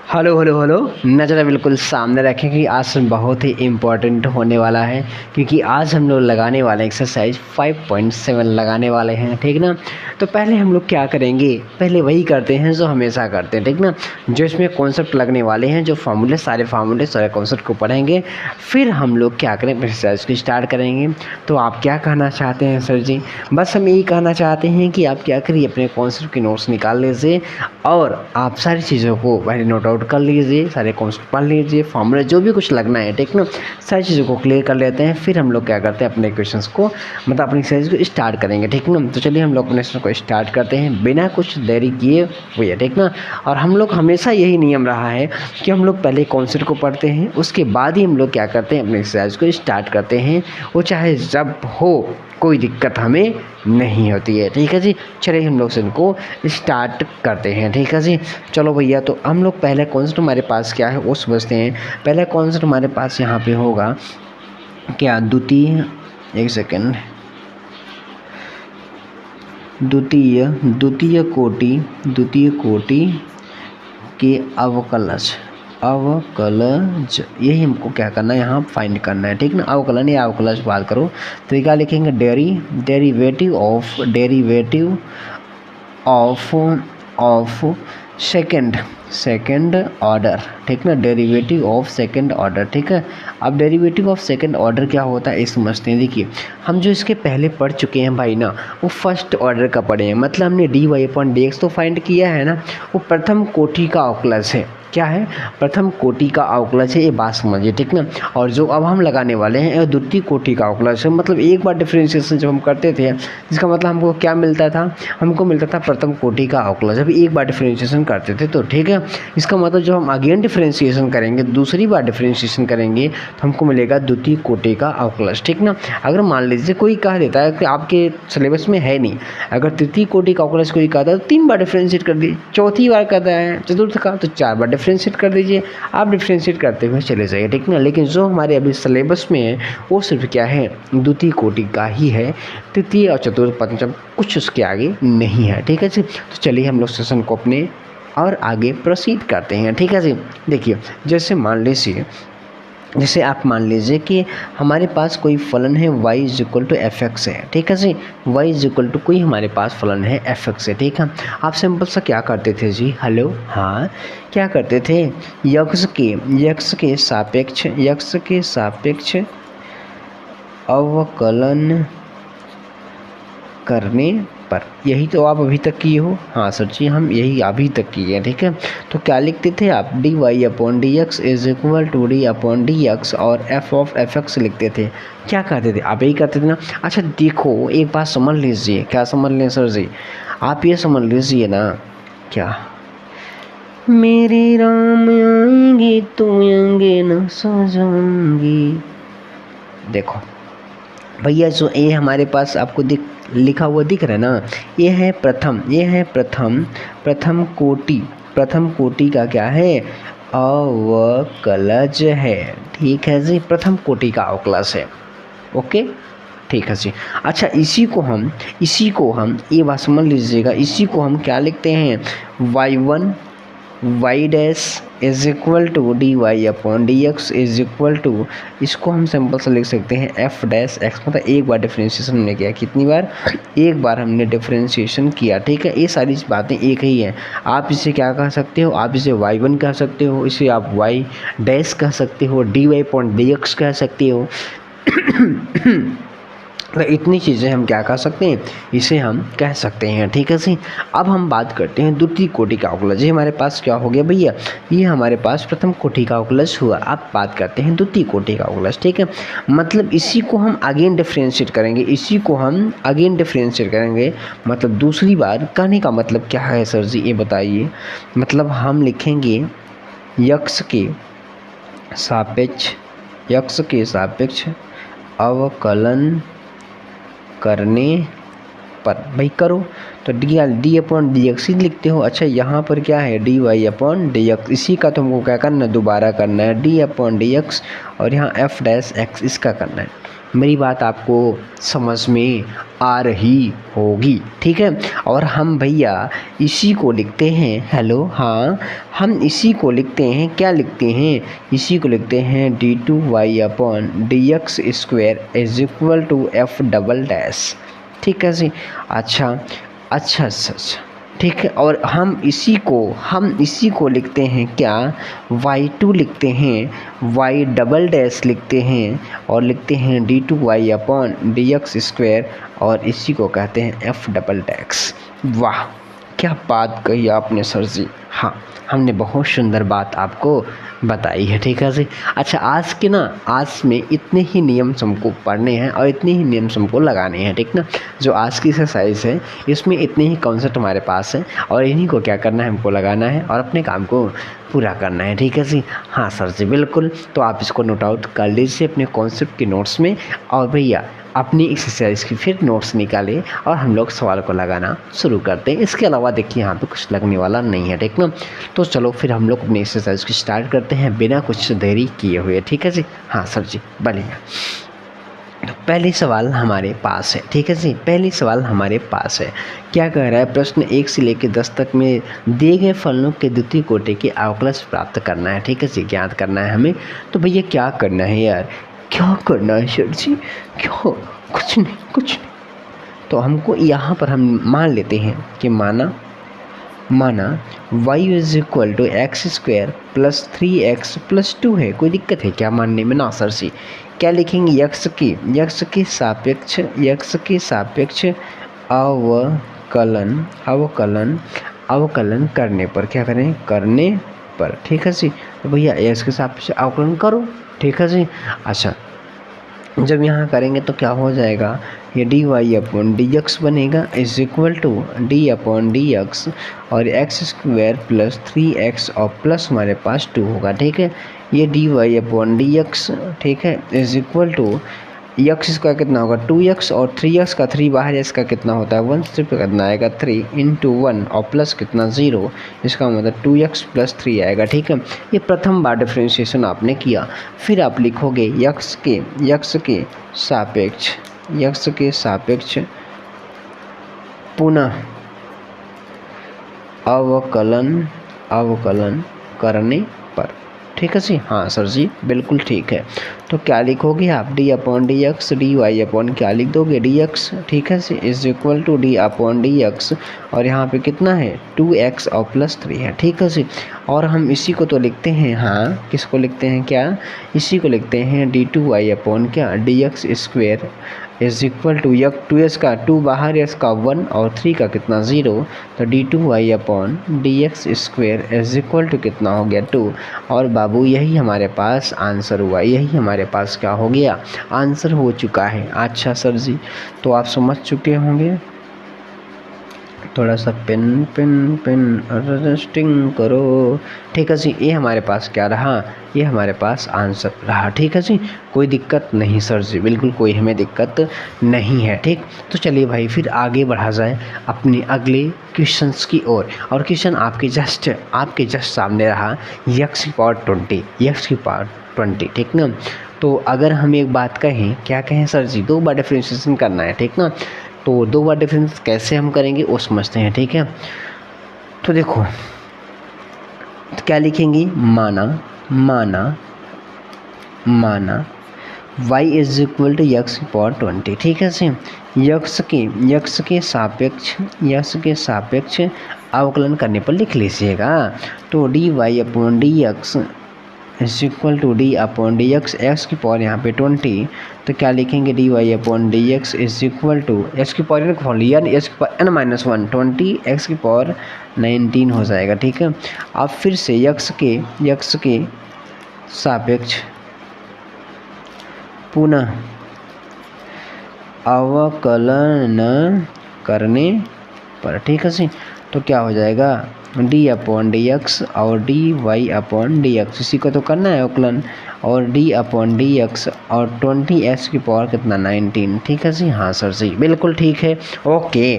Hello hello hello. नज़र बिल्कुल सामने रखें कि आज बहुत ही इम्पोर्टेंट होने वाला है, क्योंकि आज हम लोग लगाने वाले हैं एक्सरसाइज 5.7 लगाने वाले हैं, ठीक ना। तो पहले हम लोग क्या करेंगे, पहले वही करते हैं जो हमेशा करते हैं, ठीक ना। जो इसमें कॉन्सेप्ट लगने वाले हैं, जो फार्मूले सारे कॉन्सेप्ट को पढ़ेंगे, फिर हम लोग क्या करें, एक्सरसाइज को स्टार्ट करेंगे। तो आप क्या कहना चाहते हैं सर जी? बस हम यही कहना चाहते हैं कि आप क्या करिए, अपने कॉन्सेप्ट के नोट्स निकाल लीजिए और आप सारी चीज़ों को पहले नोट आउट कर लीजिए, सारे कॉन्सेप्ट पढ़ लीजिए, फॉर्मूले जो भी कुछ लगना है, ठीक ना, सारी चीज़ों को क्लियर कर लेते हैं। फिर हम लोग क्या करते हैं, अपने क्वेश्चंस को मतलब अपनी एक्सरसाइज को स्टार्ट करेंगे, ठीक ना। तो चलिए हम लोग अपने को स्टार्ट करते हैं बिना कुछ देरी किए हुए, ठीक ना। और हम लोग हमेशा यही नियम रहा है कि हम लोग पहले कॉन्सेप्ट को पढ़ते हैं, उसके बाद ही हम लोग क्या करते हैं, अपने एक्सरसाइज को स्टार्ट करते हैं। वो चाहे जब हो, कोई दिक्कत हमें नहीं होती है, ठीक है जी। चलिए हम लोग इनको स्टार्ट करते हैं, ठीक है जी। चलो भैया, तो हम लोग पहले कॉन्सेप्ट हमारे पास क्या है वो समझते हैं। पहले कॉन्सेप्ट हमारे पास यहाँ पे होगा क्या, द्वितीय, एक सेकेंड, द्वितीय कोटि के अवकलज यही हमको क्या करना है, यहाँ फाइंड करना है, ठीक ना। अवकलन या अवकलज बात करो तो क्या लिखेंगे, डेरिवेटिव ऑफ सेकेंड ऑर्डर, ठीक ना। डेरिवेटिव ऑफ सेकेंड ऑर्डर, ठीक है। अब डेरिवेटिव ऑफ सेकेंड ऑर्डर क्या होता है, ये समझते हैं। देखिए, हम जो इसके पहले पढ़ चुके हैं भाई ना, वो फर्स्ट ऑर्डर का पढ़े हैं। मतलब हमने dy/dx तो फाइंड किया है ना, वो प्रथम कोटि का अवकलज है। क्या है? प्रथम कोटि का अवकलज है, ये बात समझिए, ठीक ना। और जो अब हम लगाने वाले हैं द्वितीय कोटि का अवकलज है। मतलब एक बार डिफरेंशिएशन जब हम करते थे, इसका मतलब हमको क्या मिलता था, हमको मिलता था प्रथम कोटि का अवकलज। अभी एक बार डिफरेंशिएशन करते थे तो, ठीक है। इसका मतलब जब हम अगेन डिफरेंशिएशन करेंगे, दूसरी बार डिफरेंशिएशन करेंगे, तो हमको मिलेगा द्वितीय कोटि का अवकलज, ठीक ना। अगर मान लीजिए कोई कह देता है कि आपके सिलेबस में है नहीं, अगर तृतीय कोटि का अवकलज कोई कहता है तो 3 बार डिफरेंशिएट कर दीजिए, चौथी बार कहता है चतुर्थ का तो 4 बार डिफरेंशिएट कर दीजिए। आप डिफरेंशिएट करते हुए चले जाइए, ठीक ना। लेकिन जो हमारे अभी सिलेबस में है वो सिर्फ क्या है, द्वितीय कोटि का ही है। तृतीय और चतुर्थ पंचम कुछ उसके आगे नहीं है, ठीक है जी। तो चलिए हम लोग सेशन को अपने और आगे प्रोसीड करते हैं, ठीक है जी। देखिए, जैसे आप मान लीजिए कि हमारे पास कोई फलन है y=fx है, ठीक है जी। y= कोई हमारे पास फलन है fx है, ठीक है। आप सिंपल सा क्या करते थे जी, हेलो, हाँ, क्या करते थे, यक्स के सापेक्ष अवकलन करने पर, यही तो आप अभी तक किए हो। हाँ सर जी, हम यही अभी तक किए हैं, ठीक है। तो क्या लिखते थे आप, dy/dx = d/dx और f(fx) लिखते थे। क्या करते थे आप, यही करते थे ना। अच्छा देखो, एक बात समझ लीजिए, क्या समझ लें सर जी, आप ये समझ लीजिए ना, क्या, मेरे राम आएंगे तो आएंगे न सजाएंगे। देखो भैया, जो ये हमारे पास आपको लिखा हुआ दिख रहा है ना, ये है प्रथम कोटि का क्या है, अवकलज है, ठीक है जी। प्रथम कोटि का अवकलज है, ओके, ठीक है जी। अच्छा, इसी को हम ये बात समझ लीजिएगा, इसी को हम क्या लिखते हैं, y1 y' = dy/dx इसको हम सिंपल से लिख सकते हैं f'(x), मतलब एक बार डिफरेंशिएशन हमने किया, कितनी बार, एक बार हमने डिफरेंशिएशन किया, ठीक है। ये सारी बातें एक ही हैं। आप इसे क्या कह सकते हो, आप इसे y1 कह सकते हो, इसे आप y' कह सकते हो, dy/dx कह सकते हो। तो इतनी चीज़ें हम क्या कह सकते हैं, इसे हम कह सकते हैं, ठीक है जी। अब हम बात करते हैं द्वितीय कोटि का अवकलज। ये हमारे पास क्या हो गया भैया, ये हमारे पास प्रथम कोटि का अवकलज हुआ। अब बात करते हैं द्वितीय कोटि का अवकलज, ठीक है। मतलब इसी को हम अगेन डिफरेंशिएट करेंगे, मतलब दूसरी बार। कहने का मतलब क्या है सर जी, ये बताइए। मतलब हम लिखेंगे यक्स के सापेक्ष अवकलन करने पर, भाई करो तो d/dx ही लिखते हो। अच्छा, यहाँ पर क्या है, dy/dx, इसी का तुमको क्या करना है, दोबारा करना है, d/dx और यहाँ f'(x) इसका करना है। मेरी बात आपको समझ में आ रही होगी, ठीक है। और हम भैया इसी को लिखते हैं, हेलो, हाँ, हम इसी को लिखते हैं, क्या लिखते हैं, इसी को लिखते हैं d2y/dx square is equal to f double dash, ठीक है जी। अच्छा, ठीक है। और हम इसी को लिखते हैं क्या, y2 लिखते हैं, y डबल डैश लिखते हैं और लिखते हैं d2y/dx स्क्वायर और इसी को कहते हैं f डबल डैश। वाह, क्या बात कही आपने सर जी। हाँ, हमने बहुत सुंदर बात आपको बताई है, ठीक है जी। अच्छा, आज में इतने ही नियम हमको पढ़ने हैं और इतने ही नियम हमको लगाने हैं, ठीक ना। जो आज की एक्सरसाइज है इसमें इतने ही कॉन्सेप्ट हमारे पास है और इन्हीं को क्या करना है, हमको लगाना है और अपने काम को पूरा करना है, ठीक है जी। हाँ सर जी, बिल्कुल। तो आप इसको नोट आउट कर लीजिए अपने कॉन्सेप्ट के नोट्स में और भैया अपनी एक्सरसाइज की फिर नोट्स निकालें और हम लोग सवाल को लगाना शुरू करते हैं। इसके अलावा देखिए यहाँ पे कुछ लगने वाला नहीं है, ठीक ना। तो चलो फिर हम लोग अपनी एक्सरसाइज की स्टार्ट करते हैं बिना कुछ देरी किए हुए, ठीक है जी। हाँ सर जी, बढ़िया। तो पहली सवाल हमारे पास है, ठीक है जी। पहली सवाल हमारे पास है, क्या कह रहा है, प्रश्न 1 से लेकर 10 तक में दिए गए फलनों के द्वितीय कोटि के अवकलज प्राप्त करना है, ठीक है जी, ज्ञात करना है हमें। तो भैया क्या करना है यार, क्या करना है सर जी, क्या, कुछ नहीं। तो हमको यहाँ पर हम मान लेते हैं कि माना y is equal to X square plus 3x plus 2 है। कोई दिक्कत है क्या मानने में ना सर जी। क्या लिखेंगे, यक्स के सापेक्ष अवकलन करने पर, क्या करें, करने पर, ठीक है जी। तो भैया एक्स के सापेक्ष अवकलन करो, ठीक है जी। अच्छा, जब यहाँ करेंगे तो क्या हो जाएगा, ये dy/dx बनेगा इज इक्वल टू d/dx और एक्स स्क्वायर प्लस 3x और प्लस हमारे पास 2 होगा, ठीक है। ये dy/dx, ठीक है, इज इक्वल टू यक्स इसका कितना होगा 2x और 3x का 3 बाहर, इसका कितना होता है 1, सिर्फ कितना आएगा 3 इंटू 1 और प्लस कितना 0, इसका मतलब 2x प्लस 3 आएगा, ठीक है। ये प्रथम बार डिफरेंशिएशन आपने किया। फिर आप लिखोगे यक्स के सापेक्ष पुनः अवकलन करने पर, ठीक है जी। हाँ सर जी, बिल्कुल ठीक है। तो क्या लिखोगे आप, d/dx dy/ क्या लिख दोगे dx, ठीक है जी, इज इक्वल टू d/dx और यहाँ पे कितना है 2x और प्लस 3 है, ठीक है जी। और हम इसी को तो लिखते हैं, हाँ, किसको लिखते हैं, क्या, इसी को लिखते हैं d2y/ क्या dx square is equal to 2s का 2 बाहर, s का 1 और 3 का कितना 0, तो d2y/dx square is equal to कितना हो गया 2। और बाबू यही हमारे पास आंसर हुआ, यही हमारे पास क्या हो गया, आंसर हो चुका है। अच्छा सर जी, तो आप समझ चुके होंगे। थोड़ा सा पेन रजिस्टिंग करो, ठीक है जी। ये हमारे पास क्या रहा, ये हमारे पास आंसर रहा, ठीक है जी। कोई दिक्कत नहीं सर जी, बिल्कुल कोई हमें दिक्कत नहीं है, ठीक। तो चलिए भाई फिर आगे बढ़ा जाए अपने अगले क्वेश्चंस की ओर। और क्वेश्चन आपके जस्ट सामने रहा, x की पावर 20, ठीक ना। तो अगर हम एक बात कहें, क्या कहें सर जी, 2 बार डिफरेंशिएशन करना है, ठीक ना। तो 2 बार डिफरेंस कैसे हम करेंगे वो समझते हैं, ठीक है। तो देखो, तो क्या लिखेंगे, माना y is equal to x की पावर 20, ठीक है जी। यक्स के सापेक्ष अवकलन करने पर लिख लीजिएगा। तो dy/dx is equal to d/dx, X की पावर यहाँ पे 20, तो क्या लिखेंगे dy/dx is equal to X की पावर एक्स की पावर n-1 20 एक्स की पावर 19 हो जाएगा, ठीक है। अब फिर से यक्स के सापेक्ष पुनः अवकलन करने पर, ठीक है जी। तो क्या हो जाएगा d/dx और dy/dx, इसी को तो करना है अवकलन, और d/dx और 20x की पावर कितना 19, ठीक है जी। हाँ सर जी, बिल्कुल ठीक है, ओके।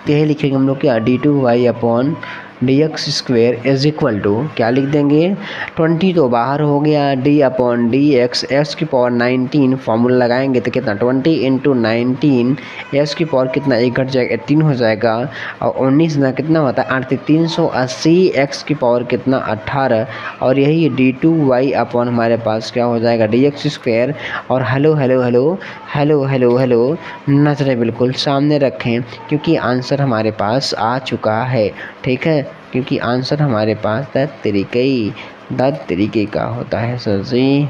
तो यही लिखेंगे हम लोग क्या, d2y/ dx² is equal to क्या लिख देंगे, 20 तो बाहर हो गया, d/dx x⁻19 फॉर्मूला लगाएंगे तो कितना 20 × 19 x⁻ कितना 1 घट जाएगा 18 हो जाएगा, और 19 ना कितना होता है 8 380 x⁻ कितना 18, और यही d2y अपॉन हमारे पास क्या हो जाएगा dx²। और hello hello hello hello hello hello नजरें बिल्कुल सामने रखें क्योंकि आंसर हमारे पास आ चुका है, ठीक है, क्योंकि आंसर हमारे पास 10 तरीके का होता है सर जी।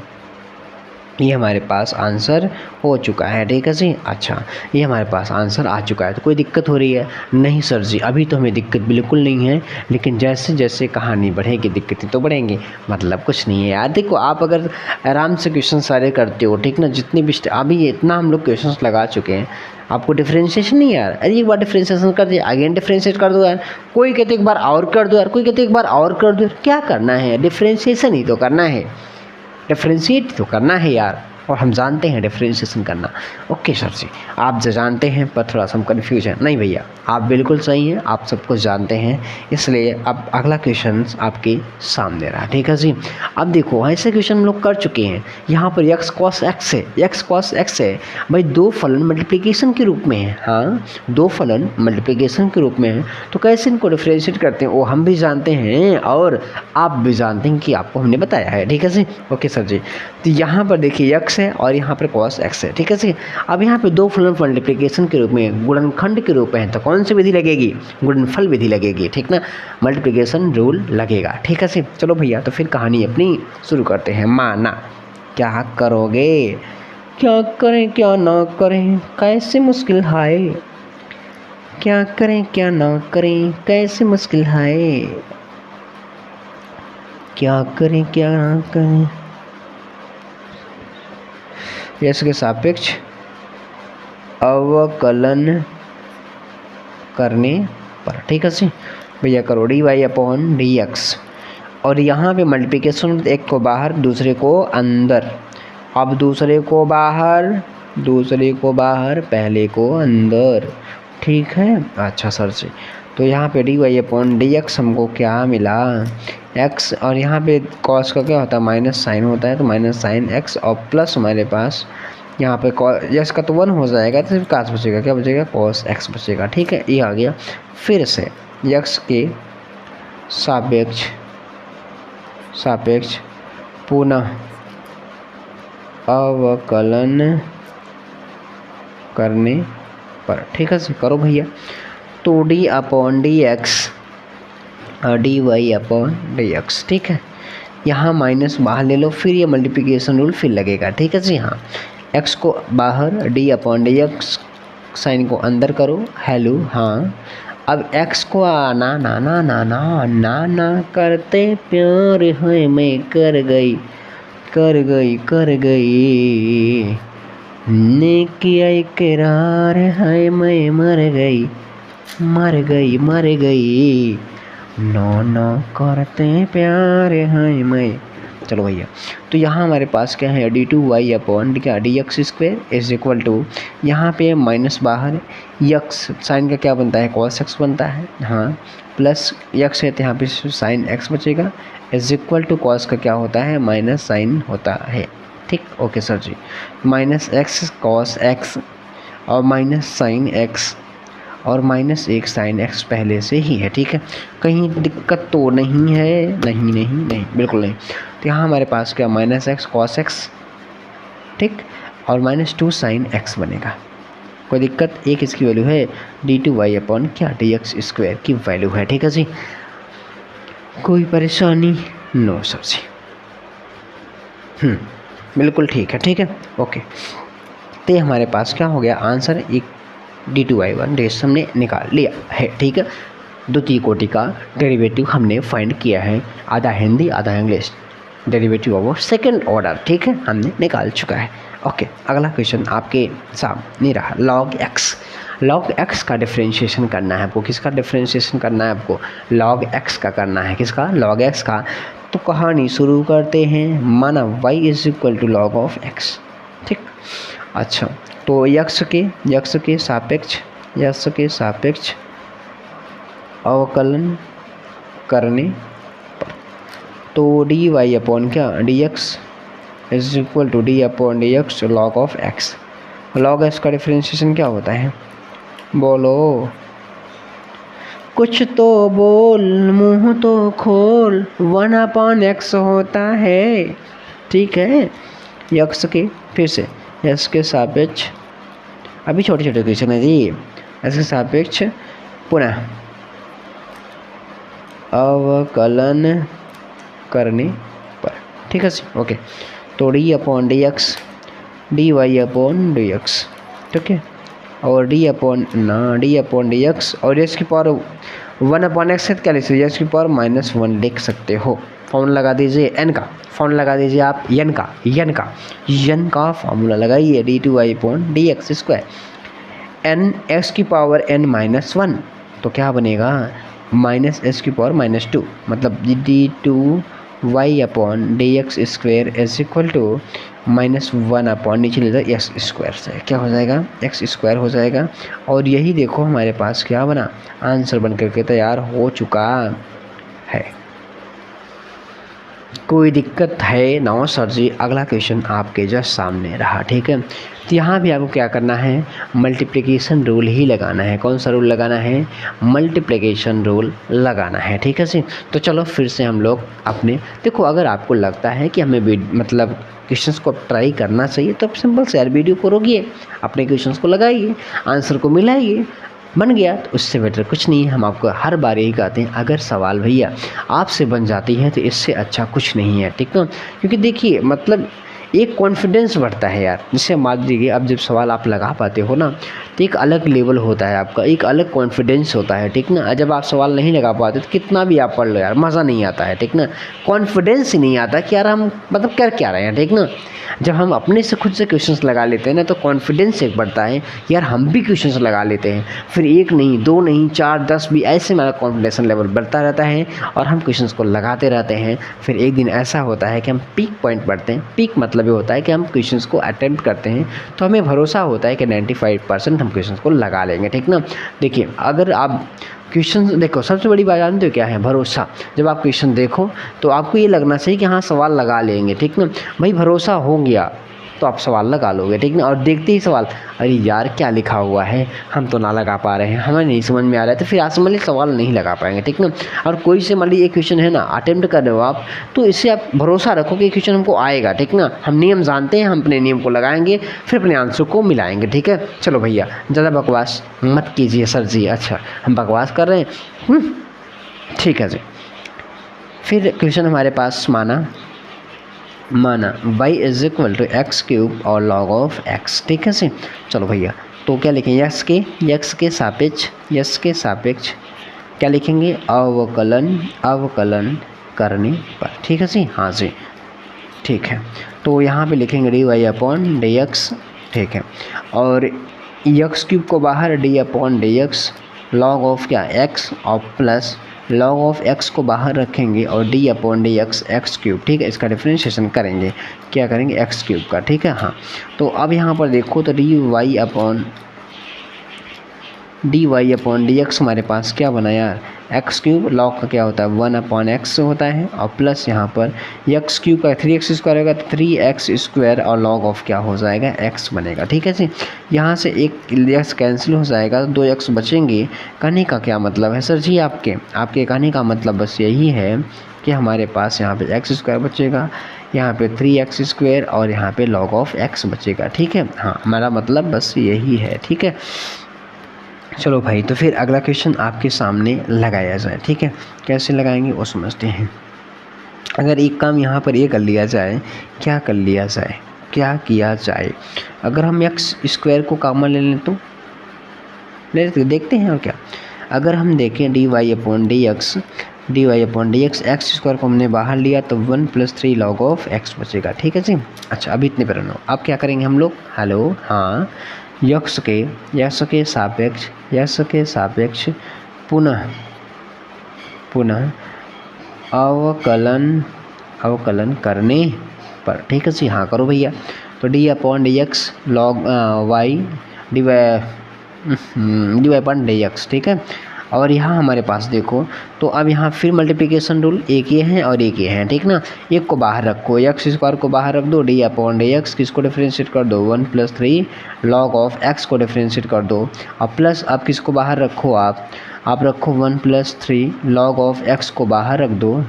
ये हमारे पास आंसर हो चुका है, ठीक है जी। अच्छा, ये हमारे पास आंसर आ चुका है, तो कोई दिक्कत हो रही है? नहीं सर जी, अभी तो हमें दिक्कत बिल्कुल नहीं है, लेकिन जैसे जैसे कहानी बढ़ेगी दिक्कतें तो बढ़ेंगी, मतलब कुछ नहीं है यार। देखो, आप अगर आराम से क्वेश्चन सारे करते हो, ठीक ना, जितने भी अभी इतना हम लोग क्वेश्चन लगा चुके हैं, आपको डिफ्रेंशिएशन नहीं यार, अरे एक बार डिफ्रेंशिएशन कर दिए, अगेन डिफ्रेंशिएट कर दो यार, कोई कहते एक बार और कर दो यार, कोई कहते एक बार और कर दो, क्या करना है, डिफ्रेंशिएशन ही तो करना है, डिफ्रेंशिएट तो करना है यार, और हम जानते हैं डिफ्रेंशिएशन करना। ओके सर जी, आप जो जानते हैं पर थोड़ा सा हम कन्फ्यूज हैं। नहीं भैया, आप बिल्कुल सही हैं, आप सब कुछ जानते हैं, इसलिए अब अगला क्वेश्चन आपके सामने रहा, ठीक है जी। अब देखो, ऐसे क्वेश्चन हम लोग कर चुके हैं, यहाँ पर x cos x है, x cos x है भाई, दो फलन मल्टीप्लिकेशन के रूप में है, हाँ दो फलन मल्टीप्लिकेशन के रूप में है, तो कैसे इनको डिफ्रेंशिएट करते हैं वो हम भी जानते हैं और आप भी जानते हैं कि आपको हमने बताया है, ठीक है जी। ओके सर जी, तो यहाँ पर देखिए x है और यहाँ पर cos x है, ठीक है जी। अब यहाँ पे दो फलन मल्टीप्लिकेशन के रूप में गुणनखंड के रूप में है, तो कौन सी विधि लगेगी, गुणनफल विधि लगेगी, ठीक ना, मल्टीप्लिकेशन रूल लगेगा, ठीक है जी। चलो भैया, तो फिर कहानी अपनी शुरू करते हैं। माना, क्या करोगे, क्या करें क्या ना करें, कैसे मुश्किल है, क्या करें क्या ना करें, कैसे मुश्किल है, क्या करें क्या ना करें, यश के सापेक्ष अवकलन करने पर, ठीक है जी भैया। करो dy/dx, और यहाँ पे मल्टीप्लिकेशन, एक को बाहर दूसरे को अंदर, अब दूसरे को बाहर पहले को अंदर, ठीक है। अच्छा सर जी, तो यहाँ पे dy/dx हमको क्या मिला x, और यहाँ पे cos का क्या होता है माइनस साइन होता है, तो माइनस साइन x, और प्लस हमारे पास यहाँ पे यस का तो 1 हो जाएगा, तो सिर्फ कास बचेगा, क्या बचेगा cos x बचेगा, ठीक है। ये आ गया, फिर से x के सापेक्ष पुनः अवकलन करने पर, ठीक है जी, करो भैया। तो d/dx dy/dx, ठीक है, यहाँ माइनस बाहर ले लो, फिर ये मल्टीप्लिकेशन रूल फिर लगेगा, ठीक है जी। हाँ, x को बाहर, d/dx साइन को अंदर करो, हेलो, हाँ। अब x को ना ना ना ना ना ना ना करते प्यार है, मैं कर गई ने किया इकरार है, मैं मर गई नो करते प्यार है मैं। चलो भैया, तो यहाँ हमारे पास क्या है d2y/dx² इज इक्वल टू, यहाँ पे माइनस बाहर, x साइन का क्या बनता है cos x बनता है, हाँ, प्लस x है तो यहाँ पे साइन x बचेगा, इज इक्वल टू cos का क्या होता है माइनस साइन होता है, ठीक। ओके सर जी, माइनस x cos x और माइनस साइन x और माइनस एक साइन x पहले से ही है, ठीक है, कहीं दिक्कत तो नहीं है, नहीं बिल्कुल नहीं। तो यहाँ हमारे पास क्या माइनस x cos x, ठीक, और माइनस 2 साइन x बनेगा, कोई दिक्कत, एक इसकी वैल्यू है d2y/dx² की वैल्यू है, ठीक है जी, कोई परेशानी नो सर जी, बिल्कुल ठीक है, ओके। तो हमारे पास क्या हो गया आंसर, एक d2y/dx हमने निकाल लिया है, ठीक है। द्वितीय कोटि का डेरिवेटिव हमने फाइंड किया है, आधा हिंदी आधा English, derivative of second order, ठीक है, हमने निकाल चुका है। ओके, अगला क्वेश्चन आपके सामने रहा, log x का डिफ्रेंशिएशन करना है आपको, किसका डिफ्रेंशिएशन करना है आपको, log x का करना है, किसका log x का। तो कहानी शुरू करते हैं, माना y is equal to log of x, ठीक। अच्छा, तो x के सापेक्ष अवकलन करने पर। तो डी वाई अपॉन क्या D X is equal to D upon D X log of X. Log X का डिफरेंशिएशन क्या होता है, बोलो कुछ तो बोल, मुंह तो खोल, 1/x होता है। ठीक है, यक्स के फिर से यक्स के सापेक्ष, अभी छोटे छोटे क्वेश्चन है जी, यक्स के सापेक्ष पुनः अवकलन करने पर। ठीक है जी, ओके। तो D upon D X D Y upon D X, ठीक है, और डी अपॉन डी एक्स और एक्स की पावर 1/x है, क्या लिख सकते एक्स की पावर -1 लिख सकते हो। फॉर्मूला लगा दीजिए एन का, फॉर्मूला लगा दीजिए आप एन का फॉर्मूला लगाइए d2y upon D X square, N X की पावर n-1 तो क्या बनेगा -s की पावर -2, मतलब d2y upon D X square is equal to -1 upon नीचे ले जाए एक्स स्क्वायर से, क्या हो जाएगा एक्स स्क्वायर हो जाएगा। और यही देखो हमारे पास क्या बना, आंसर बन करके तैयार हो चुका है। कोई दिक्कत है ना सर जी, अगला क्वेश्चन आपके जस्ट सामने रहा। ठीक है, तो यहाँ भी आपको क्या करना है, मल्टीप्लिकेशन रूल ही लगाना है। कौन सा रूल लगाना है, मल्टीप्लिकेशन रूल लगाना है। ठीक है जी, तो चलो फिर से हम लोग अपने देखो, अगर आपको लगता है कि हमें मतलब क्वेश्चंस को ट्राई करना चाहिए तो आप सिंपल से यार वीडियो को रोकिए, अपने क्वेश्चंस को लगाइए, आंसर को मिलाइए, बन गया तो उससे बेटर कुछ नहीं है। हम आपको हर बार यही कहते हैं, अगर सवाल भैया आपसे बन जाती है तो इससे अच्छा कुछ नहीं है। ठीक है, क्योंकि देखिए मतलब एक कॉन्फिडेंस बढ़ता है यार, जिससे मान लीजिए अब जब सवाल आप लगा पाते हो ना तो एक अलग लेवल होता है आपका, एक अलग कॉन्फिडेंस होता है। ठीक ना, जब आप सवाल नहीं लगा पाते तो कितना भी आप पढ़ लो यार मज़ा नहीं आता है। ठीक ना, कॉन्फिडेंस ही नहीं आता कि यार हम मतलब कर क्या रहे हैं। ठीक ना, जब हम अपने से खुद से क्वेश्चंस लगा लेते हैं ना तो कॉन्फिडेंस एक बढ़ता है, यार हम भी क्वेश्चंस लगा लेते हैं, फिर 1 नहीं 2 नहीं 4 10 भी, ऐसे हमारा कॉन्फिडेंस लेवल बढ़ता रहता है और हम क्वेश्चंस को लगाते रहते हैं। फिर एक दिन ऐसा होता है कि हम पीक पॉइंट पढ़ते हैं। पीक मतलब ये होता है कि हम क्वेश्चंस को अटेम्प्ट करते हैं तो हमें भरोसा होता है कि 95% हम क्वेश्चंस को लगा लेंगे। ठीक ना, देखिए अगर आप क्वेश्चन देखो, सबसे बड़ी बात जानते हो क्या है, भरोसा। जब आप क्वेश्चन देखो तो आपको ये लगना चाहिए कि हाँ सवाल लगा लेंगे। ठीक ना, भाई भरोसा हो गया तो आप सवाल लगा लोगे। ठीक ना, और देखते ही सवाल, अरे यार क्या लिखा हुआ है, हम तो ना लगा पा रहे हैं, हमें नहीं समझ में आ रहा है, तो फिर आज मान लीजिए सवाल नहीं लगा पाएंगे। ठीक ना, और कोई से मान लीजिए एक क्वेश्चन है ना अटेम्प्ट कर रहे हो आप, तो इससे आप भरोसा रखो कि क्वेश्चन हमको आएगा। ठीक ना, हम नियम जानते हैं, हम अपने नियम को लगाएंगे, फिर अपने आंसर को मिलाएंगे। ठीक है, चलो भैया ज़्यादा बकवास मत कीजिए सर जी। अच्छा हम बकवास कर रहे हैं, ठीक है जी। फिर क्वेश्चन हमारे पास माना y is equal to X cube और लॉग ऑफ x। ठीक है जी, चलो भैया तो क्या लिखेंगे, यक्स के सापेक्ष क्या लिखेंगे, अवकलन करने पर। ठीक है जी, हाँ जी ठीक है, तो यहाँ पे लिखेंगे dy अपॉन डी एक्स। ठीक है, और यक्स क्यूब को बाहर D upon D X log of क्या x और प्लस लॉग ऑफ x को बाहर रखेंगे और d upon D x x cube. ठीक है, इसका डिफरेंशिएशन करेंगे, क्या करेंगे एक्स क्यूब का। ठीक है, हाँ तो अब यहाँ पर देखो तो dy अपॉन डी एक्स हमारे पास क्या बना यार, एक्स क्यूब, लॉग का क्या होता है 1/x होता है, और प्लस यहाँ पर एक्स क्यूब का 3x स्क्वायर होगा तो 3x स्क्वायर और लॉग ऑफ क्या हो जाएगा x बनेगा। ठीक है जी, यहाँ से एक x कैंसिल हो जाएगा तो 2x बचेंगे। कहने का क्या मतलब है सर जी, आपके कहने का मतलब बस यही है कि हमारे पास यहाँ पे x स्क्वायर बचेगा, यहाँ पे 3x स्क्वायर और यहाँ पे लॉग ऑफ x बचेगा। ठीक है, हाँ हमारा मतलब बस यही है। ठीक है, चलो भाई तो फिर अगला क्वेश्चन आपके सामने लगाया जाए। ठीक है, कैसे लगाएंगे वो समझते हैं। अगर एक काम यहाँ पर ये कर लिया जाए, क्या किया जाए, अगर हम एक्स स्क्वायर को कॉमन ले लें तो देखते हैं। और क्या अगर हम देखें dy upon D x x square को हमने बाहर लिया तो 1 + 3 लॉग ऑफ x बचेगा। ठीक है जी, अच्छा अभी इतने पर रहना। अब क्या करेंगे हम लोग, हेलो हाँ, यक्स के सापेक्ष पुनः अवकलन करने पर। ठीक है जी, हाँ करो भैया। तो D upon D X log Y D Y upon D X. ठीक है, और यहाँ हमारे पास देखो तो अब यहाँ फिर मल्टीप्लिकेशन रूल एक ये है और एक ये है, ठीक ना। एक को बाहर रखो, एक्स स्क्वायर को बाहर रख दो, डी अपॉन डी एक्स किसको डिफ्रेंशिएट कर दो 1+3 लॉग ऑफ एक्स को डिफ्रेंशिएट कर दो। अब प्लस अब किसको बाहर रखो, आप रखो 1+3 लॉग ऑफ एक्स को बाहर रख दो,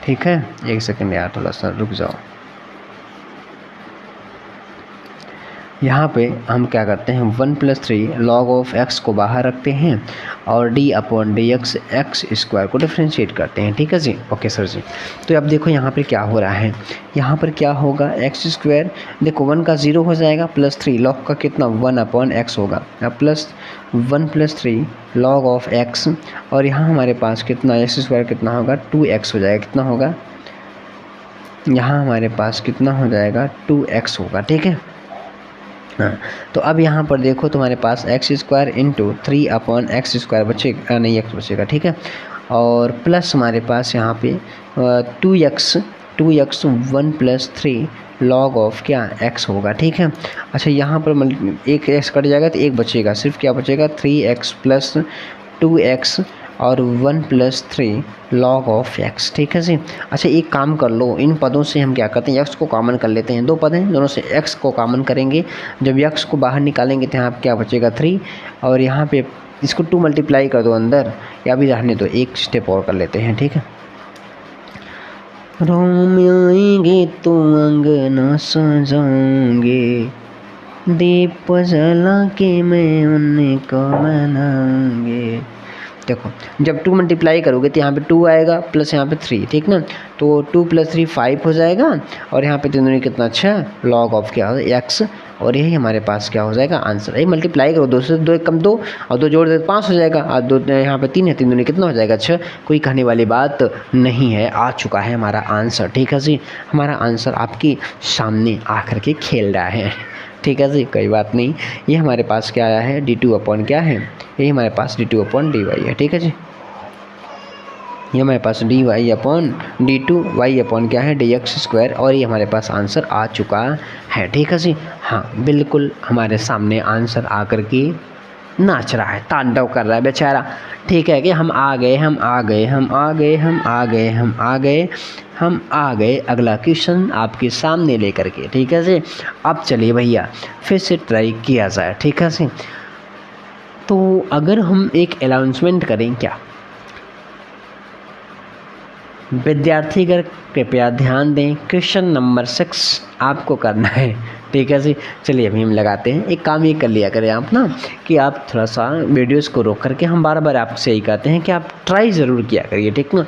ठीक है। एक सेकेंड यार थोड़ा सा रुक जाओ। यहाँ पे हम क्या करते हैं 1+3 लॉग ऑफ एक्स को बाहर रखते हैं और D upon D x x square को डिफ्रेंशिएट करते हैं, ठीक है जी। ओके सर जी। तो अब देखो यहाँ पे क्या हो रहा है, यहाँ पर क्या होगा एक्स स्क्वायर, देखो 1 का 0 हो जाएगा, +3 लॉग का कितना 1 अपॉन एक्स होगा, अब +1+3 लॉग ऑफ एक्स, और यहाँ हमारे पास कितना एक्स स्क्वायर कितना होगा 2x हो जाएगा, कितना होगा यहाँ हमारे पास कितना हो जाएगा 2x होगा, ठीक है। हाँ, तो अब यहाँ पर देखो तुम्हारे पास x square into 3 upon x square बचेगा, नहीं एक्स बचेगा, ठीक है। और प्लस हमारे पास यहाँ पे 2x 1+3 लॉग ऑफ क्या x होगा, ठीक है। अच्छा यहाँ पर एक x कट जाएगा तो एक बचेगा, सिर्फ क्या बचेगा 3x प्लस 2x और 1+3 लॉग ऑफ x, ठीक है जी। अच्छा एक काम कर लो, इन पदों से हम क्या करते हैं x को कॉमन कर लेते हैं, दो पद हैं दोनों से x को कॉमन करेंगे, जब x को बाहर निकालेंगे तो यहाँ क्या बचेगा 3, और यहाँ पे इसको 2 मल्टीप्लाई कर दो अंदर, या भी रहने दो, एक स्टेप और कर लेते हैं, ठीक है। रोम आएंगे तो अंगना सजाएंगे, दीप जला के मैं उनको मनाएंगे। देखो जब 2 मल्टीप्लाई करोगे तो यहाँ पे 2 आएगा प्लस यहाँ पे 3, ठीक ना, तो 2 + 3 5 हो जाएगा, और यहाँ पे तीनों कितना अच्छा लॉग ऑफ क्या हो x, और यही हमारे पास क्या हो जाएगा आंसर। यही मल्टीप्लाई करो, 2 से 2 एक कम 2 और 2 जोड़ दे 5 हो जाएगा, और 2 यहाँ पे 3 है, 3 दूनी कितना हो जाएगा 6। कोई कहने वाली बात नहीं है, आ चुका है हमारा आंसर, ठीक है जी। हमारा आंसर आपके सामने आकर के खेल रहा है, ठीक है जी, कोई बात नहीं। ये हमारे पास क्या आया है d2 अपॉन क्या है, ये हमारे पास d2 अपॉन dy है, ठीक है जी। ये हमारे पास dy upon d2 y upon क्या है dx स्क्वायर, और ये हमारे पास आंसर आ चुका है, ठीक है जी। हाँ बिल्कुल हमारे सामने आंसर आकर के नाच रहा है, तांडव कर रहा है बेचारा, ठीक है कि हम आ गए हम आ गए हम आ गए हम आ गए हम आ गए हम आ गए, अगला क्वेश्चन आपके सामने लेकर के, ठीक है जी। अब चलिए भैया फिर से ट्राई किया जाए, ठीक है जी। तो अगर हम एक अनाउंसमेंट करें, क्या विद्यार्थी अगर कृपया ध्यान दें, क्वेश्चन नंबर 6 आपको करना है, ठीक है जी। चलिए अभी हम लगाते हैं, एक काम ये कर लिया करें आप ना कि आप थोड़ा सा वीडियोस को रोक करके, हम बार बार आपसे यही कहते हैं कि आप ट्राई ज़रूर किया करिए, ठीक ना।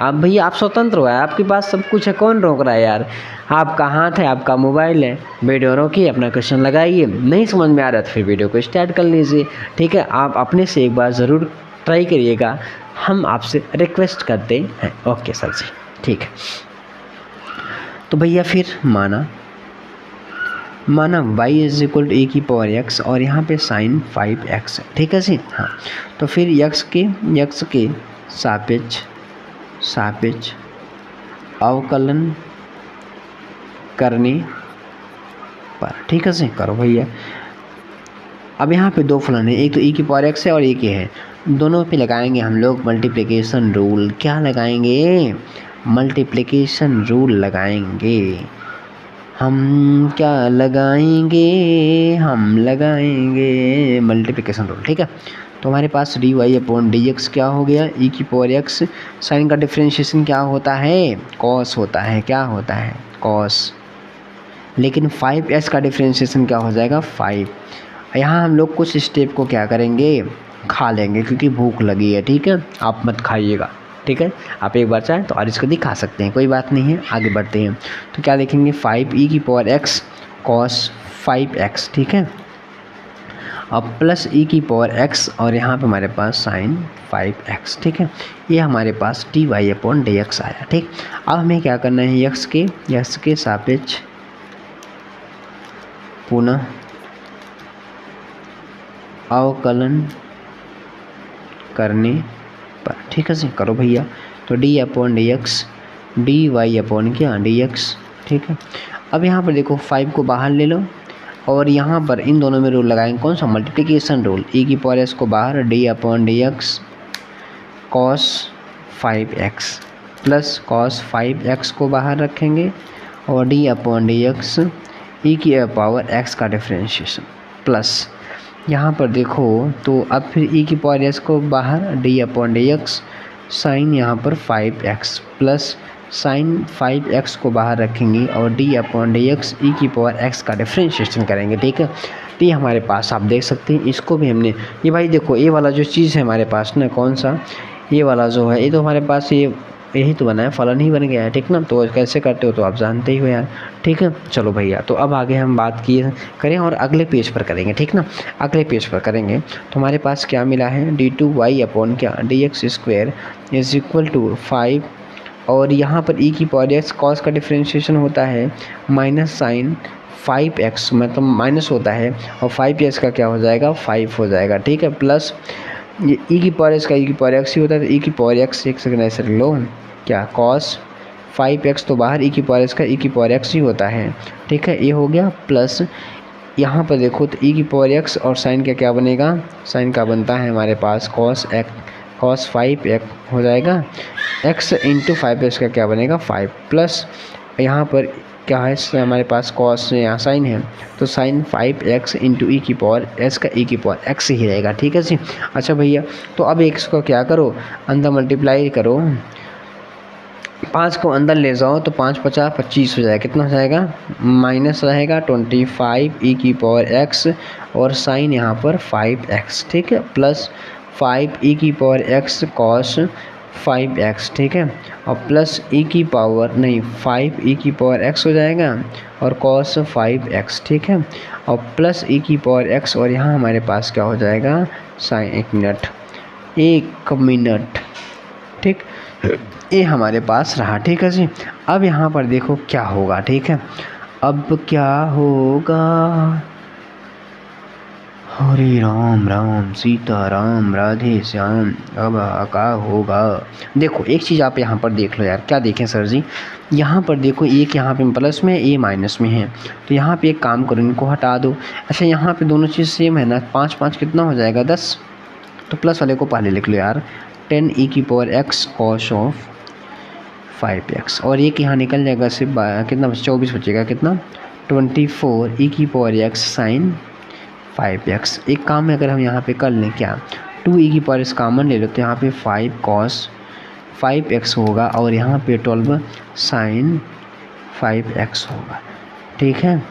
आप भैया आप स्वतंत्र हो, आपके पास सब कुछ है, कौन रोक रहा है यार, आपका हाथ है, आपका मोबाइल है, वीडियो रोकिए अपना क्वेश्चन लगाइए, नहीं समझ में आ रहा तो फिर वीडियो को स्टार्ट कर लीजिए, ठीक है। आप अपने से एक बार ज़रूर ट्राई करिएगा, हम आपसे रिक्वेस्ट करते हैं। ओके सर जी, ठीक है। तो भैया फिर माना y = a⁴x और यहाँ पे sin 5x है, ठीक है जी। हाँ तो फिर x के सापेक्ष अवकलन करने पर, ठीक है जी। करो भैया। अब यहाँ पे दो फलन है, एक तो e⁴x है और एक ये है, दोनों पे लगाएंगे हम लोग मल्टीप्लिकेशन रूल। क्या लगाएंगे? मल्टीप्लिकेशन रूल लगाएंगे। हम क्या लगाएंगे? हम लगाएंगे मल्टीप्लिकेशन रूल, ठीक है। तो हमारे पास dy/dx क्या हो गया? e⁴x। साइन का डिफरेंशिएशन क्या होता है? कॉस होता है। क्या होता है? कॉस। लेकिन 5x का डिफरेंशिएशन क्या हो जाएगा? 5। यहाँ हम लोग कुछ स्टेप को क्या करेंगे? खा लेंगे, क्योंकि भूख लगी है, ठीक है। आप मत खाइएगा, ठीक है। आप एक बार चाहें तो और इसको दिखा सकते हैं, कोई बात नहीं है। आगे बढ़ते हैं तो क्या लिखेंगे? 5e⁴x cos 5x, ठीक है। अब प्लस e⁴x और यहाँ पे हमारे पास sin 5x, ठीक है। ये हमारे पास dy/dx आया, ठीक। अब हमें क्या करना है? x के सापेक्ष पुनः अवकलन करने पर, ठीक है जी। करो भैया। तो d/dx dy/dx, ठीक है। अब यहाँ पर देखो 5 को बाहर ले लो और यहाँ पर इन दोनों में रूल लगाएंगे। कौन सा? Multiplication rule. e⁴x को बाहर, dy/dx cos 5x plus cos 5x को बाहर रखेंगे और डी अपॉन डी एक्स ई की पावर x का डिफ्रेंशिएशन प्लस यहाँ पर देखो तो अब फिर ई की पावर x को बाहर D upon D X sine यहाँ पर 5x प्लस साइन 5x को बाहर रखेंगे और डी अपॉन डी एक्स ई की पावर x का डिफ्रेंशिएशन करेंगे। ठीक है, तो ये हमारे पास आप देख सकते हैं, इसको भी हमने ये भाई देखो ये वाला जो चीज़ है हमारे पास ना, कौन सा ये वाला जो है, ये तो हमारे पास यही तो बना है, फलन ही बन गया है। ठीक ना, तो कैसे करते हो तो आप जानते ही हो यार। ठीक है, चलो भैया, तो अब आगे हम बात करें और अगले पेज पर करेंगे। ठीक ना, अगले पेज पर करेंगे तो हमारे पास क्या मिला है, d2y अपॉन क्या dx square is equal to 5 और यहाँ पर e की पावर x कॉस का डिफ्रेंशिएशन होता है माइनस साइन 5x, मतलब माइनस होता है और 5x का क्या हो जाएगा 5 हो जाएगा। ठीक है, प्लस ये ई की पावर x का ई की पावर x ही होता है, तो ई की पावर x एक सेकंड ऐसे लो क्या कॉस 5x तो बाहर ई की पावर x का ई की पावर x ही होता है। ठीक है, ये हो गया प्लस यहाँ पर देखो तो ई की पावर x और साइन का क्या बनेगा, साइन का बनता है हमारे पास कॉस 5x हो जाएगा, x इंटू 5x का क्या बनेगा 5 प्लस यहाँ पर क्या है हमारे पास कॉस यहाँ साइन है तो साइन 5x इंटू ई की पावर s का ई की पावर x ही रहेगा। ठीक है जी। अच्छा भैया, तो अब x को क्या करो अंदर मल्टीप्लाई करो, 5 को अंदर ले जाओ तो 5 50 25 हो जाएगा, कितना हो जाएगा माइनस रहेगा 25 ई की पावर x और साइन यहाँ पर 5x। ठीक है, प्लस 5 ई की पावर x कॉस 5x। ठीक है, और प्लस ई की पावर नहीं 5 ई की पावर x हो जाएगा और कॉस 5x। ठीक है, और प्लस ई की पावर x और यहाँ हमारे पास क्या हो जाएगा साइन, एक मिनट ठीक, ये हमारे पास रहा। ठीक है जी, अब यहाँ पर देखो क्या होगा। ठीक है, अब क्या होगा, हरे राम राम सीता राम राधे श्याम, अब क्या होगा। देखो एक चीज़ आप यहाँ पर देख लो यार, क्या देखें सर जी, यहाँ पर देखो एक यहाँ पे प्लस में ए माइनस में है, तो यहाँ पे एक काम करो इनको हटा दो। अच्छा यहाँ पे दोनों चीज़ सेम है ना, 5 5 कितना हो जाएगा 10, तो प्लस वाले को पहले लिख लो यार 10 ई की power x cos of 5x और एक यहाँ निकल जाएगा सिर्फ कितना 24 बचेगा, कितना 24 ई की पावर x साइन 5x। एक काम है अगर हम यहाँ पे कर लें क्या 2 ई की पावर x कॉमन ले लो तो यहाँ पे 5 कॉस 5x होगा और यहाँ पे 12 साइन 5x होगा। ठीक है,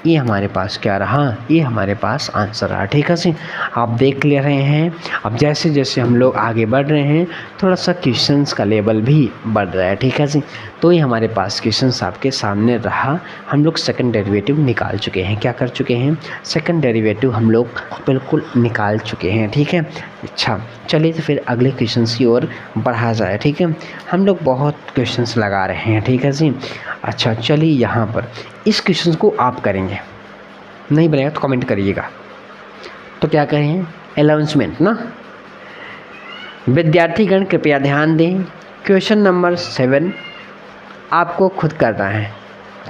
ये हमारे पास क्या रहा, ये हमारे पास आंसर रहा। ठीक है जी, आप देख ले रहे हैं। अब जैसे जैसे हम लोग आगे बढ़ रहे हैं थोड़ा सा क्वेश्चंस का लेवल भी बढ़ रहा है। ठीक है जी, तो ये हमारे पास क्वेश्चंस आपके सामने रहा। हम लोग सेकंड डेरिवेटिव निकाल चुके हैं, क्या कर चुके हैं, सेकंड डेरिवेटिव हम लोग बिल्कुल निकाल चुके हैं। ठीक है, अच्छा चलिए तो फिर अगले क्वेश्चंस की ओर बढ़ा जाए। ठीक है, हम लोग बहुत क्वेश्चंस लगा रहे हैं। ठीक है जी, अच्छा चलिए यहाँ पर इस क्वेश्चन को आप करेंगे, नहीं बनेगा तो कमेंट करिएगा। तो क्या करें अनाउंसमेंट ना, विद्यार्थीगण कृपया ध्यान दें, क्वेश्चन नंबर 7 आपको खुद करना है।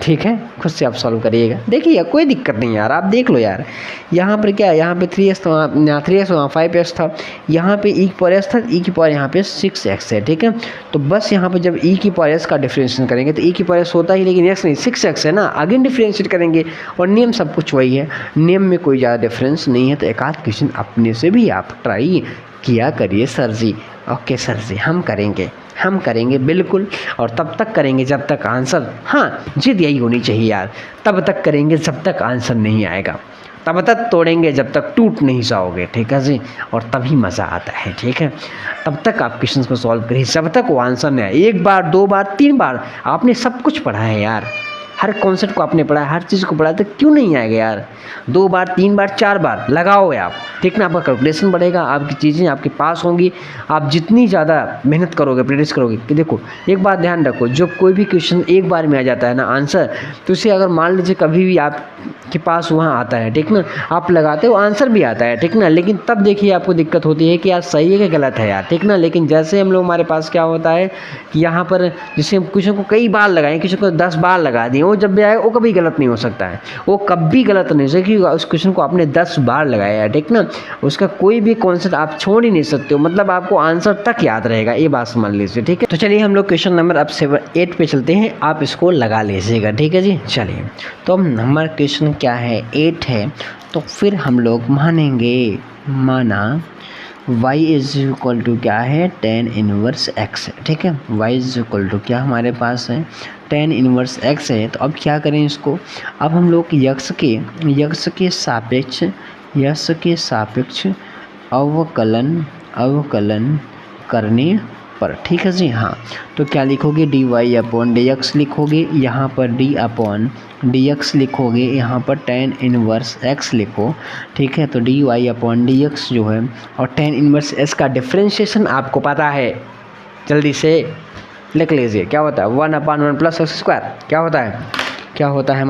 ठीक है, खुद से आप सॉल्व करिएगा। देखिए कोई दिक्कत नहीं यार, आप देख लो यार, यहाँ पर क्या है, यहाँ पे 3x था, यहाँ 3x वहाँ 5x था, यहाँ पे e की पावर s था, e की पावर यहाँ पे 6x है। ठीक है, तो बस यहाँ पे जब e की पावर s का डिफरेंशिएशन करेंगे तो e की पावर s होता ही लेकिन x नहीं 6x है ना, अगेन डिफरेंशिएट करेंगे और नियम सब कुछ वही है, नियम में कोई ज़्यादा डिफरेंस नहीं है। तो एक आध क्वेश्चन अपने से भी आप ट्राई किया करिए सर जी। ओके सर जी, हम करेंगे बिल्कुल, और तब तक करेंगे जब तक आंसर, हाँ जिद यही होनी चाहिए यार, तब तक करेंगे जब तक आंसर नहीं आएगा, तब तक तोड़ेंगे जब तक टूट नहीं जाओगे। ठीक है जी, और तभी मज़ा आता है। ठीक है, तब तक आप क्वेश्चन को सॉल्व करिए जब तक वो आंसर नहीं आए। 1 बार 2 बार 3 बार आपने सब कुछ पढ़ा है यार, हर कॉन्सेप्ट को आपने पढ़ा है, हर चीज़ को पढ़ा है, तो क्यों नहीं आएगा यार। 2 बार 3 बार 4 बार लगाओगे आप, ठीक ना, आपका कैलकुलेशन बढ़ेगा, आपकी चीज़ें आपके पास होंगी। आप जितनी ज़्यादा मेहनत करोगे, प्रैक्टिस करोगे, कि देखो एक बात ध्यान रखो, जो कोई भी क्वेश्चन एक बार में आ जाता है ना आंसर, तो उसे अगर मान लीजिए कभी भी आपके पास वहाँ आता है, ठीक ना, आप लगाते हो आंसर भी आता है, ठीक ना, लेकिन तब देखिए आपको दिक्कत होती है कि यार सही है कि गलत है यार, ठीक ना। लेकिन जैसे हम लोग हमारे पास क्या होता है कि यहाँ पर जैसे हम क्वेश्चन को कई बार लगाएं, क्वेश्चन को 10 बार लगा दिए, वो वो जब भी आएगा वो कभी गलत नहीं हो सकता है, वो कभी गलत नहीं हो सकता, क्योंकि उस क्वेश्चन को आपने 10 बार लगाया है, ठीक ना। उसका कोई भी कॉन्सेप्ट आप छोड़ ही नहीं सकते हो, मतलब आपको आंसर तक याद रहेगा, ये बात समझ लीजिए, ठीक है। तो चलिए हम लोग क्वेश्चन नंबर अब 8 पे चलते हैं, आप इसको लगा लीजिएगा, ठीक है जी। चलिए तो हमारा क्वेश्चन क्या है, 8 है, तो फिर हम लोग माना y इज इक्वल टू क्या है, tan इनवर्स x है, ठीक है। y इज इक्वल टू क्या हमारे पास है, tan इनवर्स x है। तो अब क्या करें इसको, अब हम लोग यक्ष के सापेक्ष अवकलन करने पर, ठीक है जी। हाँ, तो क्या लिखोगे, dy अपॉन dx लिखोगे, यहाँ पर d अपॉन dx लिखोगे, यहाँ पर tan इनवर्स x लिखो, ठीक है। तो dy अपॉन dx जो है, और tan इनवर्स x का डिफ्रेंशिएशन आपको पता है, जल्दी से लिख लीजिए, क्या होता है 1/1 प्लस एक्स स्क्वायर, क्या होता है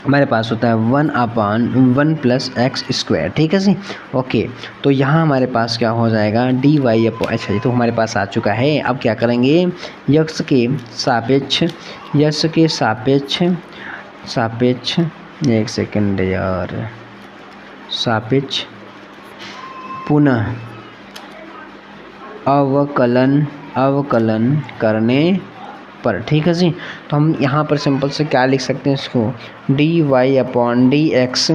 हमारे पास होता है 1/1 प्लस एक्स स्क्वायर, ठीक है जी। ओके, तो यहाँ हमारे पास क्या हो जाएगा, dy अपॉन, अच्छा जी, तो हमारे पास आ चुका है। अब क्या करेंगे, यक्ष के सापेक्ष एक सेकंड यार, सापेक्ष पुनः अवकलन करने पर, ठीक है जी। तो हम यहाँ पर सिंपल से क्या लिख सकते हैं इसको, dy अपॉन dx